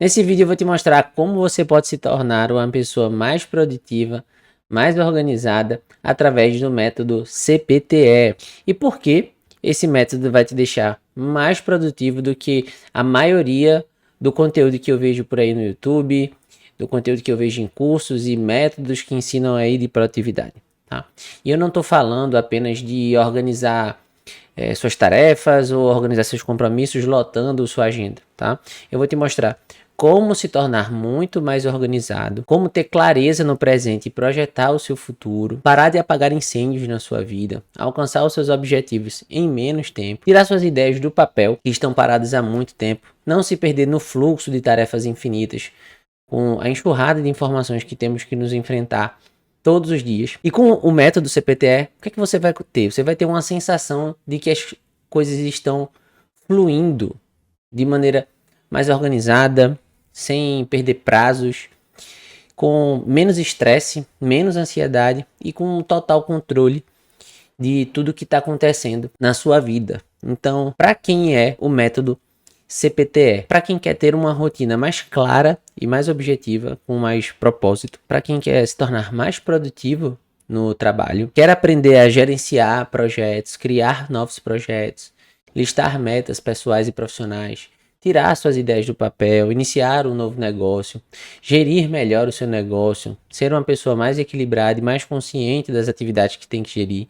Nesse vídeo eu vou te mostrar como você pode se tornar uma pessoa mais produtiva, mais organizada através do método CPTE. E por que esse método vai te deixar mais produtivo do que a maioria do conteúdo que eu vejo por aí no YouTube, do conteúdo que eu vejo em cursos e métodos que ensinam aí de produtividade, tá? E eu não estou falando apenas de organizar suas tarefas ou organizar seus compromissos lotando sua agenda, tá? Eu vou te mostrar como se tornar muito mais organizado, como ter clareza no presente e projetar o seu futuro, parar de apagar incêndios na sua vida, alcançar os seus objetivos em menos tempo, tirar suas ideias do papel que estão paradas há muito tempo, não se perder no fluxo de tarefas infinitas, com a enxurrada de informações que temos que nos enfrentar todos os dias. E com o método CPTE, o que é que você vai ter? Você vai ter uma sensação de que as coisas estão fluindo de maneira mais organizada, sem perder prazos, com menos estresse, menos ansiedade e com um total controle de tudo que está acontecendo na sua vida. Então, para quem é o método CPTE? Para quem quer ter uma rotina mais clara e mais objetiva, com mais propósito, para quem quer se tornar mais produtivo no trabalho, quer aprender a gerenciar projetos, criar novos projetos, listar metas pessoais e profissionais, tirar suas ideias do papel, iniciar um novo negócio, gerir melhor o seu negócio, ser uma pessoa mais equilibrada e mais consciente das atividades que tem que gerir,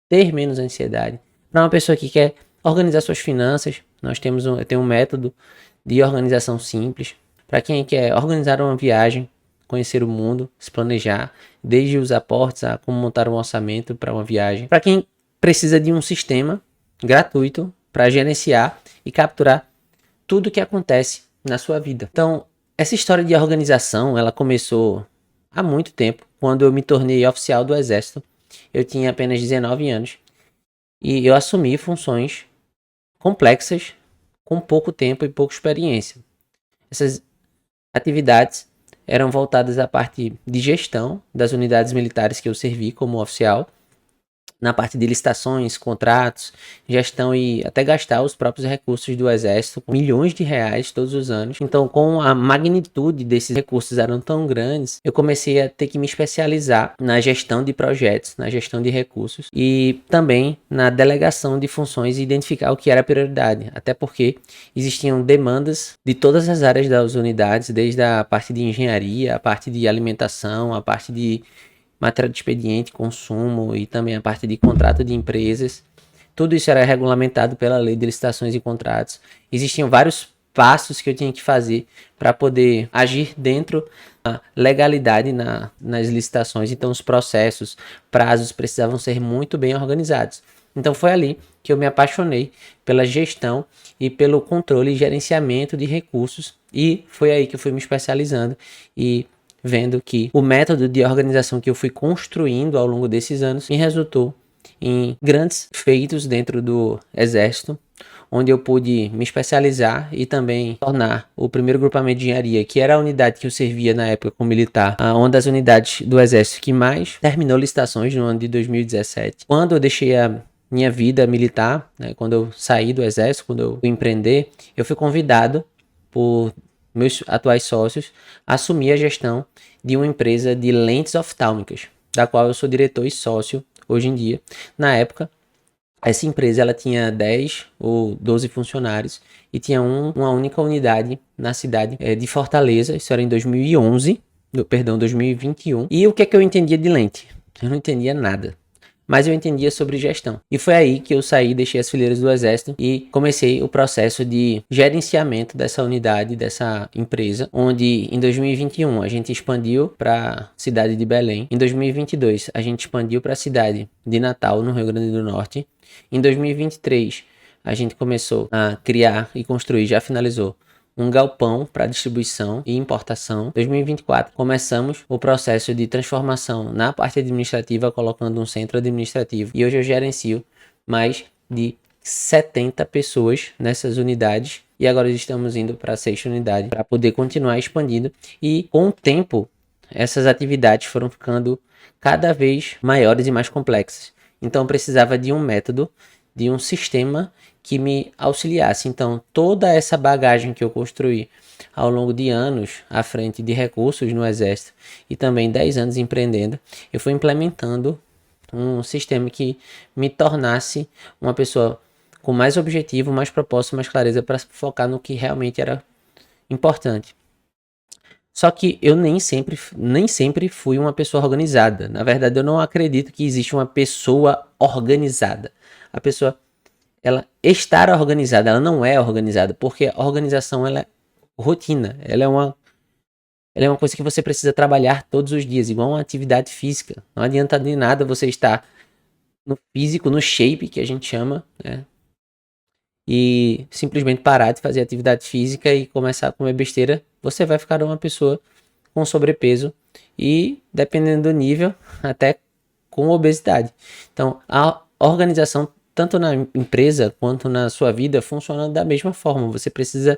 ter menos ansiedade. Para uma pessoa que quer organizar suas finanças, eu tenho um método de organização simples. Para quem quer organizar uma viagem, conhecer o mundo, se planejar, desde os aportes a como montar um orçamento para uma viagem. Para quem precisa de um sistema gratuito para gerenciar e capturar tudo o que acontece na sua vida. Então, essa história de organização, ela começou há muito tempo, quando eu me tornei oficial do Exército. Eu tinha apenas 19 anos e eu assumi funções complexas com pouco tempo e pouca experiência. Essas atividades eram voltadas à parte de gestão das unidades militares que eu servi como oficial, na parte de licitações, contratos, gestão e até gastar os próprios recursos do Exército, com milhões de reais todos os anos. Então, com a magnitude desses recursos eram tão grandes, eu comecei a ter que me especializar na gestão de projetos, na gestão de recursos e também na delegação de funções e identificar o que era prioridade, até porque existiam demandas de todas as áreas das unidades, desde a parte de engenharia, a parte de alimentação, a parte de matéria de expediente, consumo e também a parte de contrato de empresas. Tudo isso era regulamentado pela lei de licitações e contratos. Existiam vários passos que eu tinha que fazer para poder agir dentro da legalidade nas licitações. Então os processos, prazos precisavam ser muito bem organizados. Então foi ali que eu me apaixonei pela gestão e pelo controle e gerenciamento de recursos, e foi aí que eu fui me especializando e vendo que o método de organização que eu fui construindo ao longo desses anos me resultou em grandes feitos dentro do Exército, onde eu pude me especializar e também tornar o primeiro grupamento de engenharia, que era a unidade que eu servia na época como militar, uma das unidades do Exército que mais terminou licitações no ano de 2017. Quando eu deixei a minha vida militar, né, quando eu saí do Exército, quando eu fui empreender, eu fui convidado por meus atuais sócios assumir a gestão de uma empresa de lentes oftálmicas, da qual eu sou diretor e sócio hoje em dia. Na época, essa empresa ela tinha 10 ou 12 funcionários e tinha uma única unidade na cidade de Fortaleza. Isso era em 2021. E o que é que eu entendia de lente? Eu não entendia nada, mas eu entendia sobre gestão. E foi aí que eu saí, deixei as fileiras do Exército e comecei o processo de gerenciamento dessa unidade, dessa empresa, onde em 2021 a gente expandiu para a cidade de Belém. Em 2022 a gente expandiu para a cidade de Natal, no Rio Grande do Norte. Em 2023 a gente começou a criar e construir, já finalizou, um galpão para distribuição e importação. Em 2024, começamos o processo de transformação na parte administrativa, colocando um centro administrativo. E hoje eu gerencio mais de 70 pessoas nessas unidades. E agora estamos indo para a 6ª unidade para poder continuar expandindo. E com o tempo, essas atividades foram ficando cada vez maiores e mais complexas. Então eu precisava de um método, de um sistema que me auxiliasse. Então toda essa bagagem que eu construí ao longo de anos à frente de recursos no Exército e também 10 anos empreendendo, eu fui implementando um sistema que me tornasse uma pessoa com mais objetivo, mais propósito, mais clareza para focar no que realmente era importante. Só que eu nem sempre fui uma pessoa organizada. Na verdade, eu não acredito que existe uma pessoa organizada. A pessoa, ela estar organizada, ela não é organizada, porque a organização ela é rotina, ela é uma coisa que você precisa trabalhar todos os dias, igual uma atividade física. Não adianta de nada você estar no físico, no shape que a gente chama, né? E simplesmente parar de fazer atividade física e começar a comer besteira, você vai ficar uma pessoa com sobrepeso e, dependendo do nível, até com obesidade. Então, a organização, tanto na empresa quanto na sua vida, funciona da mesma forma. Você precisa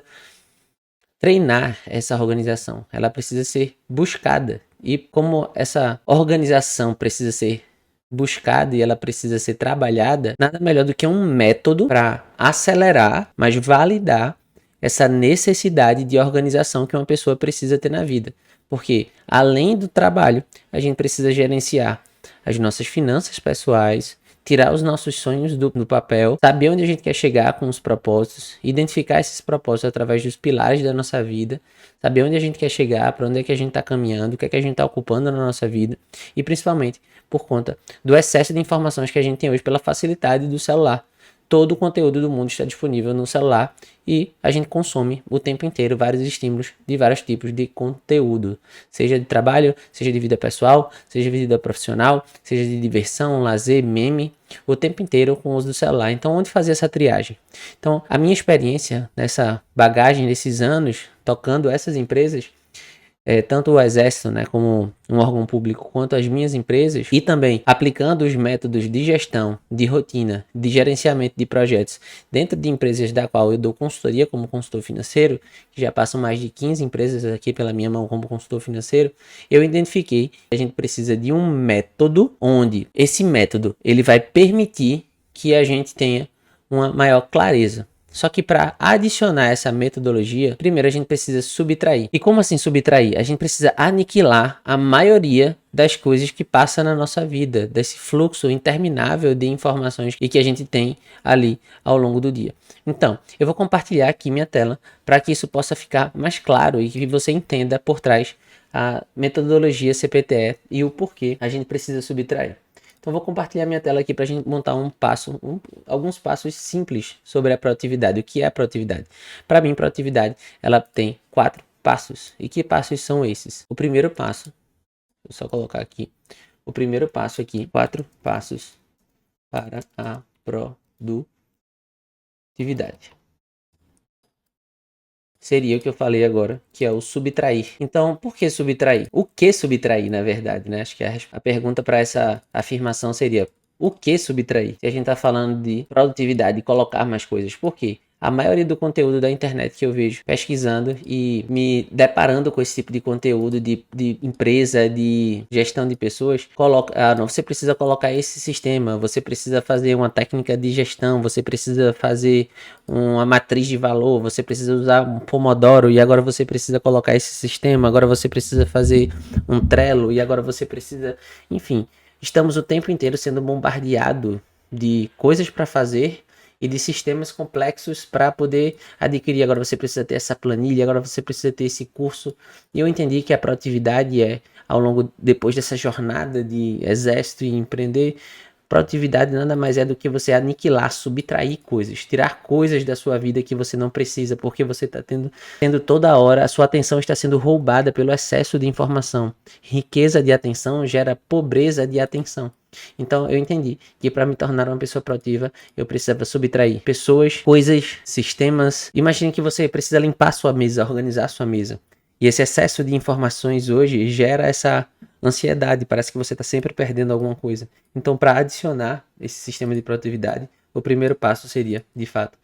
treinar essa organização, ela precisa ser buscada. E como essa organização precisa ser buscada e ela precisa ser trabalhada, nada melhor do que um método para acelerar, mas validar essa necessidade de organização que uma pessoa precisa ter na vida. Porque além do trabalho, a gente precisa gerenciar as nossas finanças pessoais, tirar os nossos sonhos do papel, saber onde a gente quer chegar com os propósitos, identificar esses propósitos através dos pilares da nossa vida, saber onde a gente quer chegar, para onde é que a gente está caminhando, o que é que a gente está ocupando na nossa vida e principalmente por conta do excesso de informações que a gente tem hoje pela facilidade do celular. Todo o conteúdo do mundo está disponível no celular e a gente consome o tempo inteiro vários estímulos de vários tipos de conteúdo, seja de trabalho, seja de vida pessoal, seja de vida profissional, seja de diversão, lazer, meme, o tempo inteiro com o uso do celular. Então, onde fazer essa triagem? Então, a minha experiência nessa bagagem desses anos tocando essas empresas, tanto o Exército, né, como um órgão público, quanto as minhas empresas, e também aplicando os métodos de gestão, de rotina, de gerenciamento de projetos dentro de empresas da qual eu dou consultoria como consultor financeiro, que já passam mais de 15 empresas aqui pela minha mão como consultor financeiro, eu identifiquei que a gente precisa de um método onde esse método ele vai permitir que a gente tenha uma maior clareza. Só que para adicionar essa metodologia, primeiro a gente precisa subtrair. E como assim subtrair? A gente precisa aniquilar a maioria das coisas que passa na nossa vida, desse fluxo interminável de informações e que a gente tem ali ao longo do dia. Então, eu vou compartilhar aqui minha tela para que isso possa ficar mais claro e que você entenda por trás a metodologia CPTE e o porquê a gente precisa subtrair. Então vou compartilhar minha tela aqui para a gente montar alguns passos simples sobre a produtividade. O que é a produtividade? Para mim, produtividade ela tem 4 passos. E que passos são esses? O primeiro passo, vou só colocar aqui. O primeiro passo aqui, 4 passos para a produtividade. Seria o que eu falei agora, que é o subtrair. Então, por que subtrair? O que subtrair, na verdade, né? Acho que a pergunta para essa afirmação seria: o que subtrair? Se a gente está falando de produtividade, de colocar mais coisas, por quê? A maioria do conteúdo da internet que eu vejo pesquisando e me deparando com esse tipo de conteúdo de empresa, de gestão de pessoas, coloca, não, você precisa colocar esse sistema, você precisa fazer uma técnica de gestão, você precisa fazer uma matriz de valor, você precisa usar um Pomodoro e agora você precisa colocar esse sistema, agora você precisa fazer um Trello e agora você precisa, enfim, estamos o tempo inteiro sendo bombardeado de coisas para fazer e de sistemas complexos para poder adquirir. Agora você precisa ter essa planilha, agora você precisa ter esse curso. E eu entendi que a produtividade depois dessa jornada de exército e empreender, produtividade nada mais é do que você aniquilar, subtrair coisas, tirar coisas da sua vida que você não precisa, porque você está tendo toda hora, a sua atenção está sendo roubada pelo excesso de informação. Riqueza de atenção gera pobreza de atenção. Então eu entendi que para me tornar uma pessoa produtiva, eu precisava subtrair pessoas, coisas, sistemas. Imagine que você precisa limpar sua mesa, organizar sua mesa. E esse excesso de informações hoje gera essa ansiedade, parece que você está sempre perdendo alguma coisa. Então, para adicionar esse sistema de produtividade, o primeiro passo seria, de fato,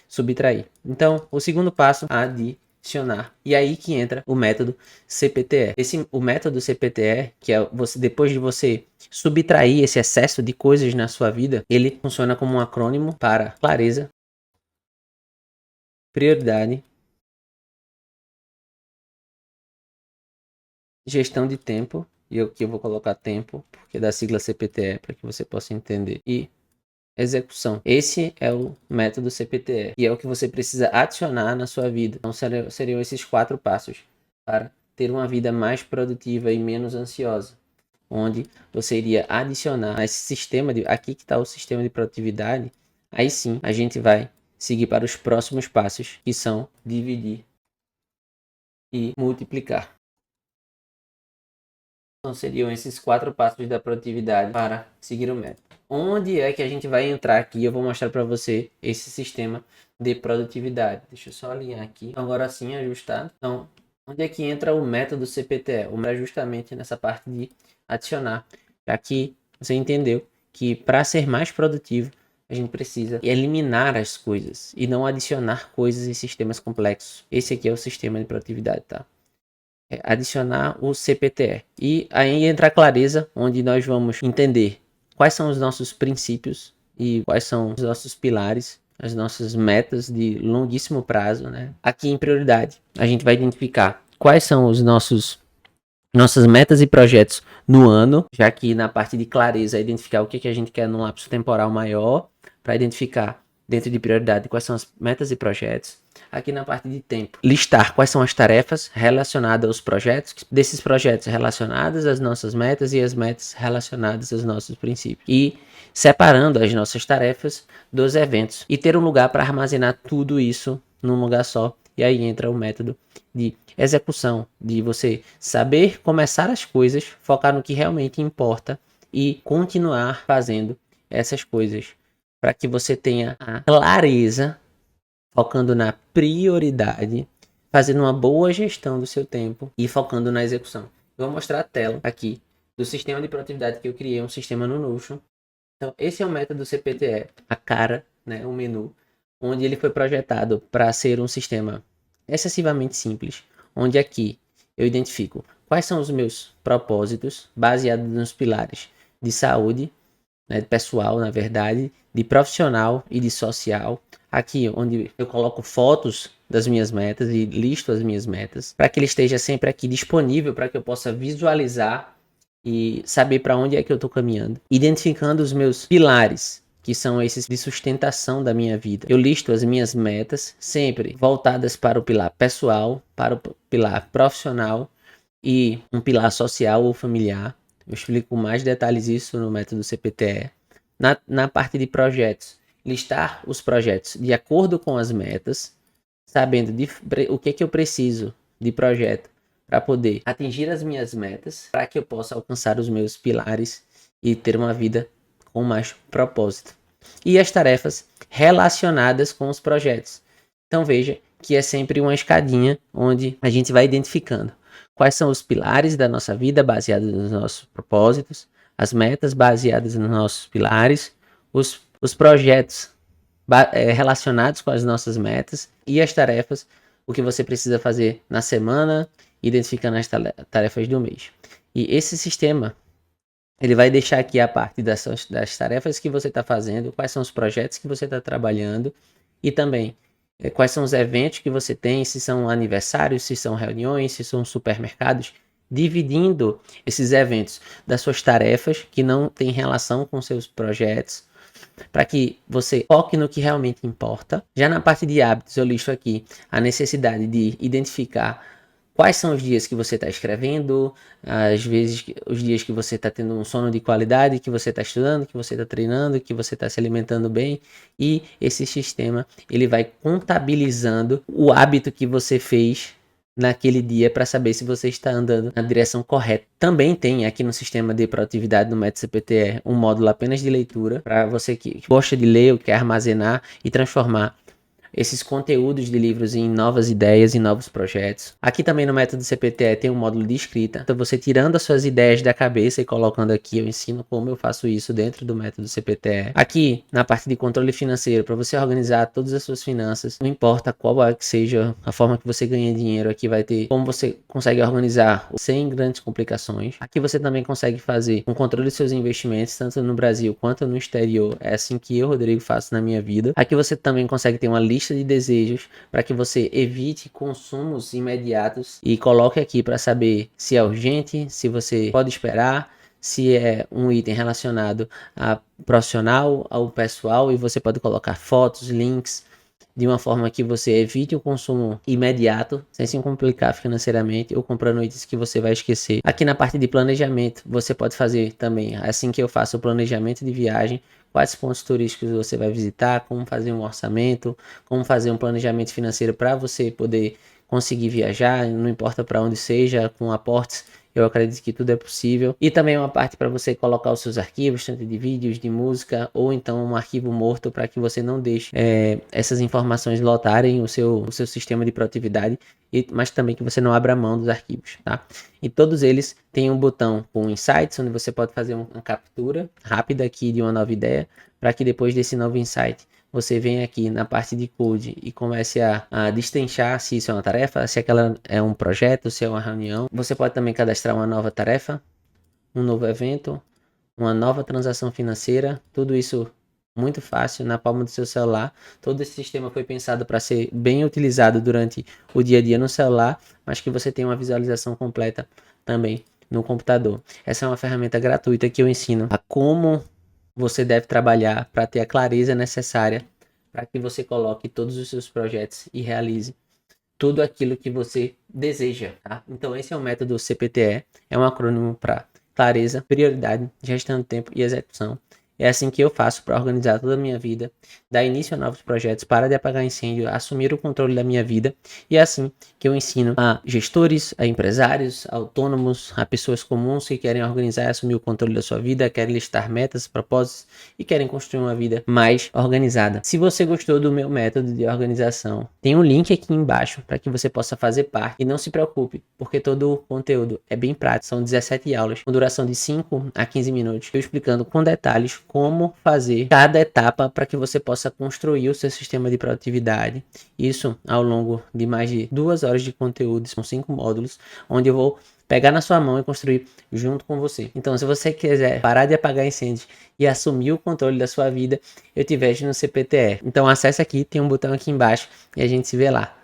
subtrair. Então, o segundo passo, adicionar. E aí que entra o método CPTE. O método CPTE, que é depois de você subtrair esse excesso de coisas na sua vida, ele funciona como um acrônimo para clareza, prioridade, gestão de tempo, e aqui eu vou colocar tempo, porque é da sigla CPTE, para que você possa entender, e execução. Esse é o método CPTE, e é o que você precisa adicionar na sua vida. Então seriam esses 4 passos para ter uma vida mais produtiva e menos ansiosa, onde você iria adicionar esse sistema de aqui que está o sistema de produtividade. Aí sim a gente vai seguir para os próximos passos, que são dividir e multiplicar. Então seriam esses 4 passos da produtividade para seguir o método. Onde é que a gente vai entrar aqui? Eu vou mostrar para você esse sistema de produtividade. Deixa eu só alinhar aqui. Agora sim, ajustado. Então, onde é que entra o método CPTE? O método é justamente nessa parte de adicionar. Já que você entendeu que para ser mais produtivo, a gente precisa eliminar as coisas e não adicionar coisas em sistemas complexos. Esse aqui é o sistema de produtividade, tá? Adicionar o CPTE. E aí entra a clareza, onde nós vamos entender quais são os nossos princípios e quais são os nossos pilares, as nossas metas de longuíssimo prazo, né? Aqui em prioridade, a gente vai identificar quais são os nossas metas e projetos no ano, já que na parte de clareza, identificar o que a gente quer num lapso temporal maior, para identificar dentro de prioridade quais são as metas e projetos. Aqui na parte de tempo, listar quais são as tarefas relacionadas aos projetos, desses projetos relacionados às nossas metas e as metas relacionadas aos nossos princípios. E separando as nossas tarefas dos eventos e ter um lugar para armazenar tudo isso num lugar só. E aí entra o método de execução, de você saber começar as coisas, focar no que realmente importa e continuar fazendo essas coisas para que você tenha a clareza, focando na prioridade, fazendo uma boa gestão do seu tempo e focando na execução. Eu vou mostrar a tela aqui do sistema de produtividade que eu criei, um sistema no Notion. Então, esse é o método CPTE, a cara, né, o menu, onde ele foi projetado para ser um sistema excessivamente simples, onde aqui eu identifico quais são os meus propósitos, baseados nos pilares de saúde, né, pessoal, na verdade, de profissional e de social. Aqui, onde eu coloco fotos das minhas metas e listo as minhas metas, para que ele esteja sempre aqui disponível, para que eu possa visualizar e saber para onde é que eu estou caminhando. Identificando os meus pilares, que são esses de sustentação da minha vida. Eu listo as minhas metas, sempre voltadas para o pilar pessoal, para o pilar profissional e um pilar social ou familiar. Eu explico com mais detalhes isso no método CPTE. Na parte de projetos, listar os projetos de acordo com as metas, sabendo o que eu preciso de projeto para poder atingir as minhas metas, para que eu possa alcançar os meus pilares e ter uma vida com mais propósito. E as tarefas relacionadas com os projetos. Então veja que é sempre uma escadinha onde a gente vai identificando quais são os pilares da nossa vida baseados nos nossos propósitos, as metas baseadas nos nossos pilares, os projetos relacionados com as nossas metas e as tarefas, o que você precisa fazer na semana, identificando as tarefas do mês. E esse sistema, ele vai deixar aqui a parte das tarefas que você está fazendo, quais são os projetos que você está trabalhando e também quais são os eventos que você tem, se são aniversários, se são reuniões, se são supermercados, dividindo esses eventos das suas tarefas que não têm relação com seus projetos, para que você foque no que realmente importa. Já na parte de hábitos, eu listo aqui a necessidade de identificar quais são os dias que você está escrevendo, às vezes os dias que você está tendo um sono de qualidade, que você está estudando, que você está treinando, que você está se alimentando bem. E esse sistema ele vai contabilizando o hábito que você fez naquele dia para saber se você está andando na direção correta. Também tem aqui no sistema de produtividade no método CPTE um módulo apenas de leitura para você que gosta de ler ou quer armazenar e transformar esses conteúdos de livros em novas ideias e novos projetos. Aqui também no método CPTE tem um módulo de escrita. Então você tirando as suas ideias da cabeça e colocando aqui, eu ensino como eu faço isso dentro do método CPTE. Aqui na parte de controle financeiro, para você organizar todas as suas finanças, não importa qual é que seja a forma que você ganha dinheiro, aqui vai ter como você consegue organizar sem grandes complicações. Aqui você também consegue fazer um controle dos seus investimentos, tanto no Brasil quanto no exterior. É assim que eu, Rodrigo, faço na minha vida. Aqui você também consegue ter uma lista lista de desejos para que você evite consumos imediatos e coloque aqui para saber se é urgente, se você pode esperar, se é um item relacionado a profissional, ao pessoal, e você pode colocar fotos, links, de uma forma que você evite o consumo imediato, sem se complicar financeiramente ou comprando itens que você vai esquecer. Aqui na parte de planejamento, você pode fazer também, assim que eu faço o planejamento de viagem, quais pontos turísticos você vai visitar, como fazer um orçamento, como fazer um planejamento financeiro para você poder conseguir viajar, não importa para onde seja, com aportes. Eu acredito que tudo é possível. E também uma parte para você colocar os seus arquivos, tanto de vídeos, de música, ou então um arquivo morto para que você não deixe essas informações lotarem o seu sistema de produtividade, mas também que você não abra mão dos arquivos, tá? E todos eles têm um botão com insights, onde você pode fazer uma captura rápida aqui de uma nova ideia, para que depois desse novo insight você vem aqui na parte de code e comece a destrinchar se isso é uma tarefa, se aquela é um projeto, se é uma reunião. Você pode também cadastrar uma nova tarefa, um novo evento, uma nova transação financeira, tudo isso muito fácil na palma do seu celular. Todo esse sistema foi pensado para ser bem utilizado durante o dia a dia no celular, mas que você tenha uma visualização completa também no computador. Essa é uma ferramenta gratuita que eu ensino a como você deve trabalhar para ter a clareza necessária para que você coloque todos os seus projetos e realize tudo aquilo que você deseja, tá? Então esse é o método CPTE, é um acrônimo para clareza, prioridade, gestão de tempo e execução. É assim que eu faço para organizar toda a minha vida, dar início a novos projetos, parar de apagar incêndio, assumir o controle da minha vida. E é assim que eu ensino a gestores, a empresários, a autônomos, a pessoas comuns que querem organizar e assumir o controle da sua vida, querem listar metas, propósitos e querem construir uma vida mais organizada. Se você gostou do meu método de organização, tem um link aqui embaixo para que você possa fazer parte. E não se preocupe, porque todo o conteúdo é bem prático. São 17 aulas, com duração de 5 a 15 minutos, eu explicando com detalhes como fazer cada etapa para que você possa construir o seu sistema de produtividade. Isso ao longo de mais de 2 horas de conteúdo, são 5 módulos, onde eu vou pegar na sua mão e construir junto com você. Então, se você quiser parar de apagar incêndios e assumir o controle da sua vida, eu te vejo no CPTE. Então, acesse aqui, tem um botão aqui embaixo e a gente se vê lá.